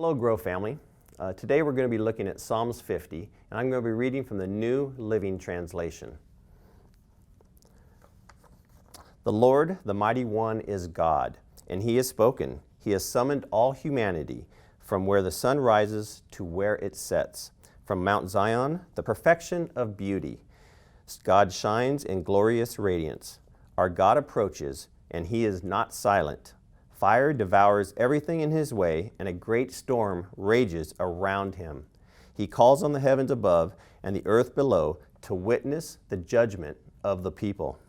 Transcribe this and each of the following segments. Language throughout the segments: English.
Hello, Grow family. Today we're going to be looking at Psalms 50, and I'm going to be reading from the New Living Translation. The Lord, the Mighty One, is God, and He has spoken. He has summoned all humanity from where the sun rises to where it sets. From Mount Zion, the perfection of beauty. God shines in glorious radiance. Our God approaches, and He is not silent. Fire devours everything in His way, and a great storm rages around Him. He calls on the heavens above and the earth below to witness the judgment of the people.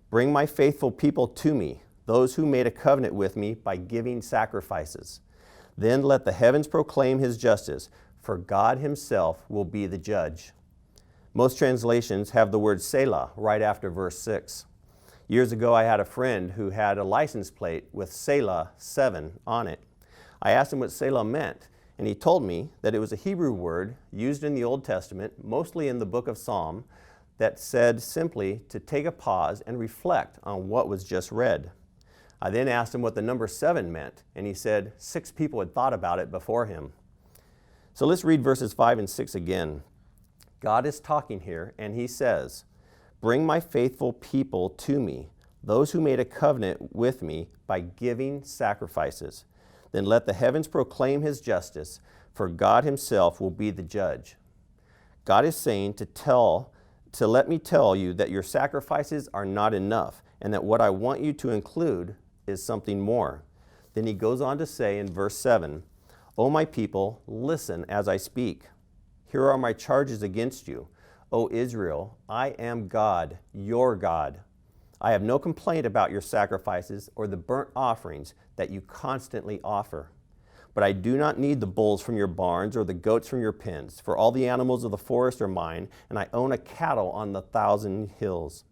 Bring my faithful people to me, those who made a covenant with me by giving sacrifices. Then let the heavens proclaim His justice, for God Himself will be the judge. Most translations have the word Selah right after verse 6. Years ago, I had a friend who had a license plate with Selah 7 on it. I asked him what Selah meant, and he told me that it was a Hebrew word used in the Old Testament, mostly in the book of Psalm, that said simply to take a pause and reflect on what was just read. I then asked him what the number 7 meant, and he said 6 people had thought about it before him. So let's read verses 5 and 6 again. God is talking here, and He says, "Bring my faithful people to me, those who made a covenant with me by giving sacrifices. Then let the heavens proclaim His justice, for God Himself will be the judge." God is saying to let me tell you that your sacrifices are not enough, and that what I want you to include is something more. Then He goes on to say in verse 7, "O my people, listen as I speak. Here are my charges against you. O Israel, I am God, your God. I have no complaint about your sacrifices or the burnt offerings that you constantly offer. But I do not need the bulls from your barns or the goats from your pens, for all the animals of the forest are mine, and I own a cattle on the 1,000 hills.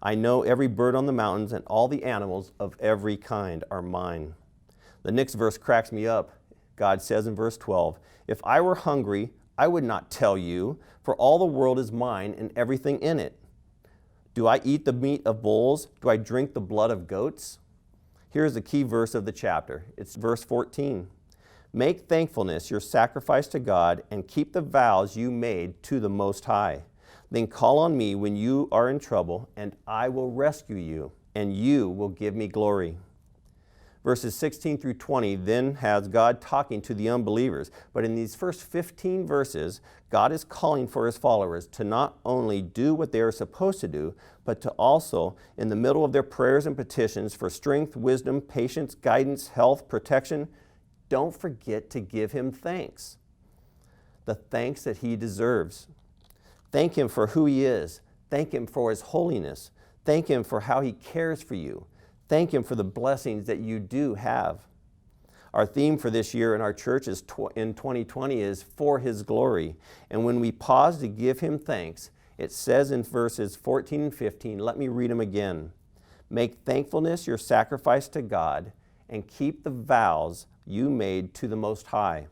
I know every bird on the mountains, and all the animals of every kind are mine." The next verse cracks me up. God says in verse 12, "If I were hungry, I would not tell you, for all the world is mine and everything in it. Do I eat the meat of bulls? Do I drink the blood of goats?" Here's the key verse of the chapter. It's verse 14. "Make thankfulness your sacrifice to God and keep the vows you made to the Most High. Then call on me when you are in trouble, and I will rescue you, and you will give me glory." Verses 16 through 20 then has God talking to the unbelievers. But in these first 15 verses, God is calling for His followers to not only do what they are supposed to do, but to also, in the middle of their prayers and petitions for strength, wisdom, patience, guidance, health, protection, don't forget to give Him thanks. The thanks that He deserves. Thank Him for who He is. Thank Him for His holiness. Thank Him for how He cares for you. Thank Him for the blessings that you do have. Our theme for this year in our church in 2020 is for His glory. And when we pause to give Him thanks, it says in verses 14 and 15, let me read them again. "Make thankfulness your sacrifice to God, and keep the vows you made to the Most High.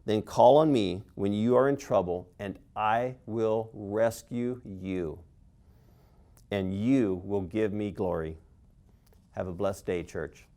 Then call on me when you are in trouble, and I will rescue you, and you will give me glory." Have a blessed day, church.